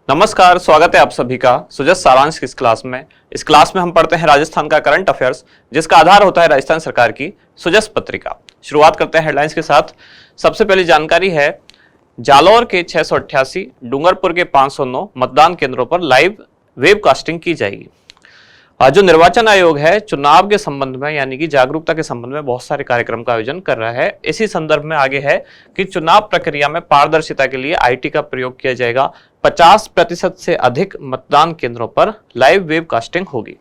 नमस्कार, स्वागत है आप सभी का सुजस सारांश की इस क्लास में। इस क्लास में हम पढ़ते हैं राजस्थान का करंट अफेयर्स, जिसका आधार होता है राजस्थान सरकार की सुजस पत्रिका। शुरुआत करते हैं हेडलाइंस के साथ। सबसे पहली जानकारी है, जालौर के 688, डूंगरपुर के 509 मतदान केंद्रों पर लाइव वेबकास्टिंग की जाएगी। जो निर्वाचन आयोग है, चुनाव के संबंध में यानी कि जागरूकता के संबंध में बहुत सारे कार्यक्रम का आयोजन कर रहा है। इसी संदर्भ में आगे है कि चुनाव प्रक्रिया में पारदर्शिता के लिए आईटी का प्रयोग किया जाएगा। 50% से अधिक मतदान केंद्रों पर लाइव वेबकास्टिंग होगी।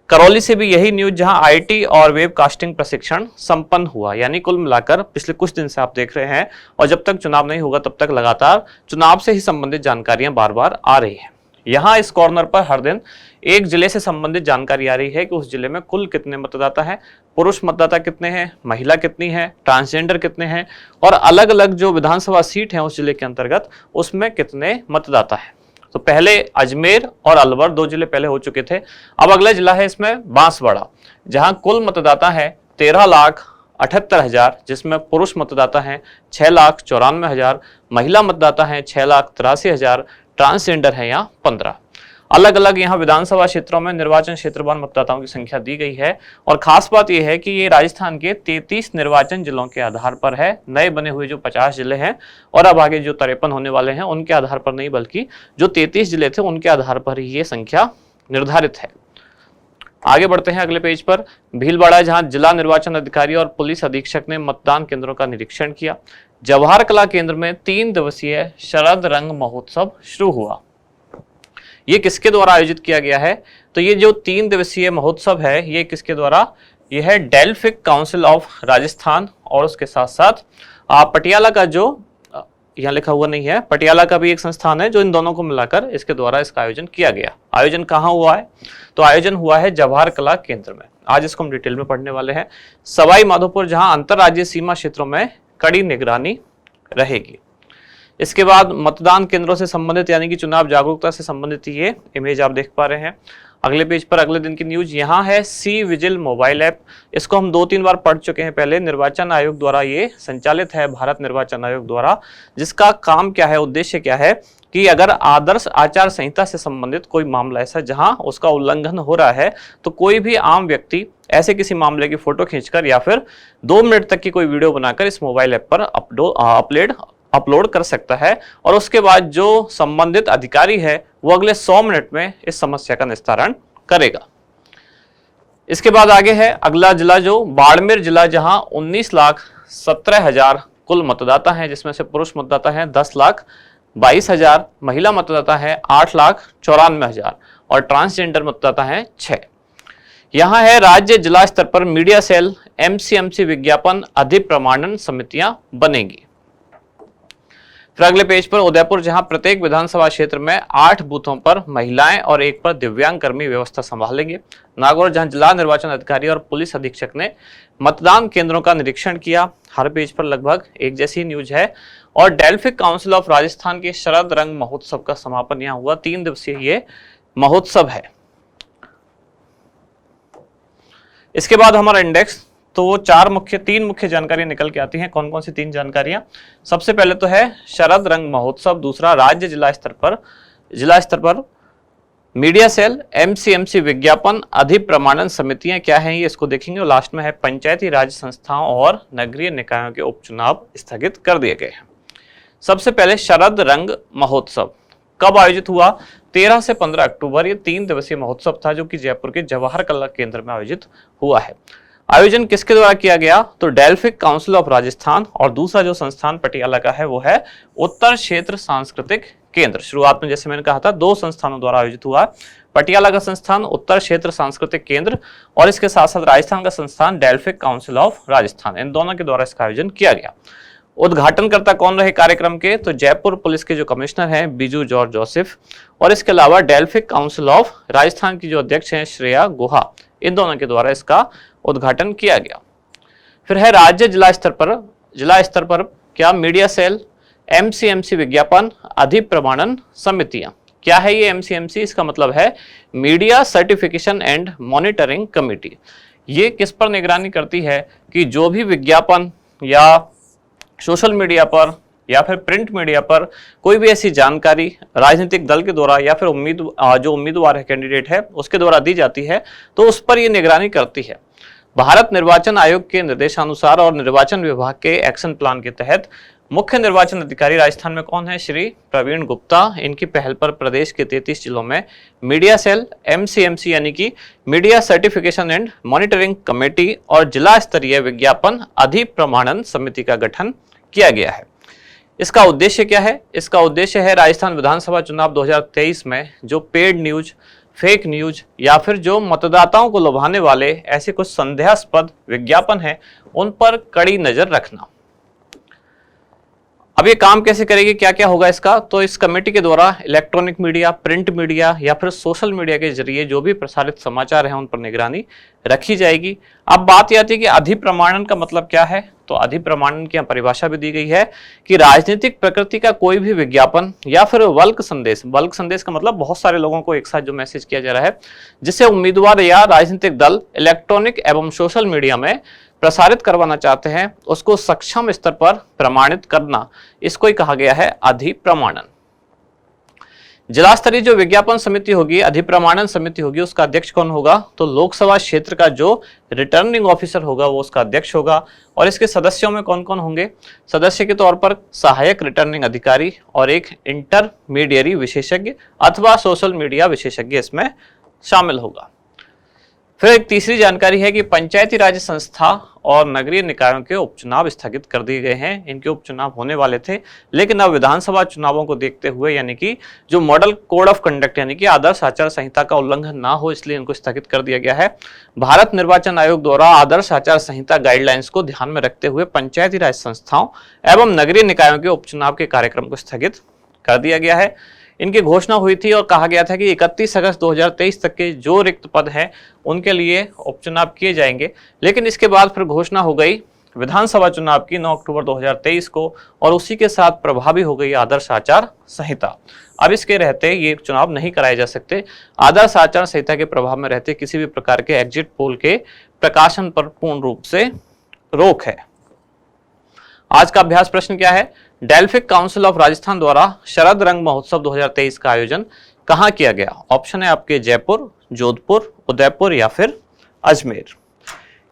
करौली से भी यही न्यूज, जहां आईटी और वेबकास्टिंग प्रशिक्षण संपन्न हुआ। यानी कुल मिलाकर पिछले कुछ दिन से आप देख रहे हैं, और जब तक चुनाव नहीं होगा तब तक लगातार चुनाव से ही संबंधित जानकारियां बार बार आ रही है। यहाँ इस कॉर्नर पर हर दिन एक जिले से संबंधित जानकारी आ रही है कि उस जिले में कुल कितने मतदाता हैं, पुरुष मतदाता कितने हैं, महिला कितनी है, ट्रांसजेंडर कितने हैं, और अलग अलग जो विधानसभा सीट है उस जिले के अंतर्गत उसमें कितने मतदाता है। तो पहले अजमेर और अलवर 2 जिले पहले हो चुके थे। अब अगला जिला है इसमें बांसवाड़ा, जहां कुल मतदाता है 13,78,000, जिसमें पुरुष मतदाता हैं 6,94,000, महिला मतदाता हैं 6,83,000, ट्रांसजेंडर है यहाँ 15। अलग अलग यहाँ विधानसभा क्षेत्रों में निर्वाचन क्षेत्रवार मतदाताओं की संख्या दी गई है। और खास बात यह है कि ये राजस्थान के 33 निर्वाचन जिलों के आधार पर है। नए बने हुए जो 50 जिले हैं और अब आगे जो 53 होने वाले हैं उनके आधार पर नहीं, बल्कि जो 33 जिले थे उनके आधार पर ही ये संख्या निर्धारित है। आगे बढ़ते हैं अगले पेज पर। भीलवाड़ा, जहां जिला निर्वाचन अधिकारी और पुलिस अधीक्षक ने मतदान केंद्रों का निरीक्षण किया। जवाहर कला केंद्र में 3 दिवसीय शरद रंग महोत्सव शुरू हुआ। ये किसके द्वारा आयोजित किया गया है? तो ये जो 3 दिवसीय महोत्सव है, ये किसके द्वारा? ये है डेल्फिक काउंसिल ऑफ राजस्थान, और उसके साथ साथ पटियाला का, जो यहाँ लिखा हुआ नहीं है, पटियाला का भी एक संस्थान है, जो इन दोनों को मिलाकर इसके द्वारा इसका आयोजन किया गया। आयोजन कहाँ हुआ है? तो आयोजन हुआ है जवाहर कला केंद्र में। आज इसको हम डिटेल में पढ़ने वाले हैं। सवाई माधोपुर, जहां अंतरराज्यीय सीमा क्षेत्रों में कड़ी निगरानी रहेगी। इसके बाद मतदान केंद्रों से संबंधित यानी कि चुनाव जागरूकता से संबंधित ये इमेज आप देख पा रहे हैं। अगले पेज पर अगले दिन की न्यूज यहाँ है, सी विजिल मोबाइल ऐप। इसको हम 2-3 बार पढ़ चुके हैं पहले। निर्वाचन आयोग द्वारा ये संचालित है, भारत निर्वाचन आयोग द्वारा, जिसका काम क्या है, उद्देश्य क्या है कि अगर आदर्श आचार संहिता से संबंधित कोई मामला ऐसा जहां उसका उल्लंघन हो रहा है, तो कोई भी आम व्यक्ति ऐसे किसी मामले की फोटो खींचकर या फिर 2 मिनट तक की कोई वीडियो बनाकर इस मोबाइल ऐप पर अपलोड कर सकता है, और उसके बाद जो संबंधित अधिकारी है वो अगले 100 मिनट में इस समस्या का निस्तारण करेगा। इसके बाद आगे है अगला जिला, जो बाड़मेर जिला, जहां 19,17,000 कुल मतदाता हैं, जिसमें से पुरुष मतदाता हैं 10,22,000, महिला मतदाता है 8,94,000, और ट्रांसजेंडर मतदाता हैं 6। यहाँ है राज्य जिला स्तर पर मीडिया सेल, एमसीएमसी विज्ञापन अधिप्रमाणन समितियां बनेगी। फिर अगले पेज पर उदयपुर, जहां प्रत्येक विधानसभा क्षेत्र में 8 बूथों पर महिलाएं और 1 पर दिव्यांग कर्मी व्यवस्था संभालेंगे। नागौर, जहां जिला निर्वाचन अधिकारी और पुलिस अधीक्षक ने मतदान केंद्रों का निरीक्षण किया। हर पेज पर लगभग एक जैसी न्यूज है। और डेल्फिक काउंसिल ऑफ राजस्थान के शरद रंग महोत्सव का समापन यहाँ हुआ। 3 दिवसीय ये महोत्सव है। इसके बाद हमारा इंडेक्स, तो वो 3 मुख्य जानकारियां निकल के आती हैं। कौन कौन सी 3 जानकारियां? सबसे पहले तो है शरद रंग महोत्सव, दूसरा राज्य जिला स्तर पर मीडिया सेल, एमसीएमसी विज्ञापन अधिप्रमाणन समितियां क्या हैं ये इसको देखेंगे, और लास्ट में है पंचायती राज संस्थाओं और नगरीय निकायों के उपचुनाव स्थगित कर दिए गए हैं। सबसे पहले शरद रंग महोत्सव कब आयोजित हुआ? 13 से 15 अक्टूबर। ये 3 दिवसीय महोत्सव था, जो कि जयपुर के जवाहर कला केंद्र में आयोजित हुआ है। आयोजन किसके द्वारा किया गया? तो डेल्फिक काउंसिल ऑफ राजस्थान, और दूसरा जो संस्थान पटियाला का है वो है उत्तर क्षेत्र सांस्कृतिक केंद्र। शुरुआत में जैसे मैंने कहा था 2 संस्थानों द्वारा आयोजित हुआ। पटियाला का संस्थान उत्तर क्षेत्र सांस्कृतिक केंद्र, और इसके साथ साथ राजस्थान का संस्थान डेल्फिक काउंसिल ऑफ राजस्थान, इन दोनों के द्वारा इसका आयोजन किया गया। उद्घाटनकर्ता कौन रहे कार्यक्रम के? तो जयपुर पुलिस के जो कमिश्नर हैं बिजू जॉर्ज जोसेफ, और इसके अलावा डेल्फिक काउंसिल ऑफ राजस्थान की जो अध्यक्ष हैं श्रेया गुहा, इन दोनों के द्वारा इसका उद्घाटन किया गया। फिर है राज्य जिला स्तर पर क्या? मीडिया सेल, एमसीएमसी विज्ञापन अधिप्रमाणन समितियां। क्या है ये एमसीएमसी? इसका मतलब है media certification and monitoring committee. ये किस पर निगरानी करती है कि जो भी विज्ञापन या सोशल मीडिया पर या फिर प्रिंट मीडिया पर कोई भी ऐसी जानकारी राजनीतिक दल के द्वारा या फिर जो उम्मीदवार है, कैंडिडेट है, उसके द्वारा दी जाती है तो उस पर यह निगरानी करती है। भारत निर्वाचन आयोग के निर्देशानुसार और निर्वाचन विभाग के एक्शन प्लान के तहत मुख्य निर्वाचन अधिकारी राजस्थान में कौन है? श्री प्रवीण गुप्ता। इनकी पहल पर प्रदेश के 33 जिलों में मीडिया सेल, MCMC यानी कि media certification and monitoring committee और जिला स्तरीय विज्ञापन अधिप्रमाणन समिति का गठन किया गया है। इसका उद्देश्य क्या है? इसका उद्देश्य है राजस्थान विधानसभा चुनाव 2023 में जो पेड न्यूज, फेक न्यूज या फिर जो मतदाताओं को लुभाने वाले ऐसे कुछ संदेहास्पद विज्ञापन हैं, उन पर कड़ी नजर रखना। अब ये काम कैसे करेगी, क्या क्या होगा इसका? तो इस कमेटी के द्वारा इलेक्ट्रॉनिक मीडिया, प्रिंट मीडिया या फिर सोशल मीडिया के जरिए जो भी प्रसारित समाचार हैं उन पर निगरानी रखी जाएगी। अब बात यह आती है कि अधिप्रमाणन का मतलब क्या है? तो अधिप्रमाणन की परिभाषा भी दी गई है कि राजनीतिक प्रकृति का कोई भी विज्ञापन या फिर बल्क संदेश का मतलब बहुत सारे लोगों को एक साथ जो मैसेज किया जा रहा है, जिसे उम्मीदवार या राजनीतिक दल इलेक्ट्रॉनिक एवं सोशल मीडिया में प्रसारित करवाना चाहते हैं, उसको सक्षम स्तर पर प्रमाणित करना, इसको ही कहा गया है अधिप्रमाणन। जिला स्तरीय जो विज्ञापन समिति होगी, अधिप्रमाणन समिति होगी, उसका अध्यक्ष कौन होगा? तो लोकसभा क्षेत्र का जो रिटर्निंग ऑफिसर होगा वो उसका अध्यक्ष होगा। और इसके सदस्यों में कौन कौन होंगे? सदस्य के तौर पर सहायक रिटर्निंग अधिकारी और एक इंटरमीडियरी विशेषज्ञ अथवा सोशल मीडिया विशेषज्ञ इसमें शामिल होगा। फिर एक तीसरी जानकारी है कि पंचायती राज संस्था और नगरीय निकायों के उपचुनाव स्थगित कर दिए गए हैं। इनके उपचुनाव होने वाले थे, लेकिन अब विधानसभा चुनावों को देखते हुए यानी कि जो मॉडल कोड ऑफ कंडक्ट यानी कि आदर्श आचार संहिता का उल्लंघन ना हो, इसलिए इनको स्थगित कर दिया गया है। भारत निर्वाचन आयोग द्वारा आदर्श आचार संहिता गाइडलाइंस को ध्यान में रखते हुए पंचायती राज संस्थाओं एवं नगरीय निकायों के उपचुनाव के कार्यक्रम को स्थगित कर दिया गया है। इनकी घोषणा हुई थी और कहा गया था कि 31 अगस्त 2023 तक के जो रिक्त पद हैं उनके लिए उपचुनाव किए जाएंगे, लेकिन इसके बाद फिर घोषणा हो गई विधानसभा चुनाव की 9 अक्टूबर 2023 को और उसी के साथ प्रभावी हो गई आदर्श आचार संहिता। अब इसके रहते ये चुनाव नहीं कराए जा सकते। आदर्श आचार संहिता के प्रभाव में रहते किसी भी प्रकार के एग्जिट पोल के प्रकाशन पर पूर्ण रूप से रोक है। आज का अभ्यास प्रश्न क्या है? डेल्फिक काउंसिल ऑफ राजस्थान द्वारा शरद रंग महोत्सव 2023 का आयोजन कहां किया गया? ऑप्शन है आपके जयपुर, जोधपुर, उदयपुर या फिर अजमेर।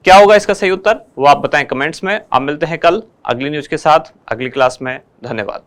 क्या होगा इसका सही उत्तर वो आप बताएं कमेंट्स में। आप मिलते हैं कल अगली न्यूज के साथ अगली क्लास में। धन्यवाद।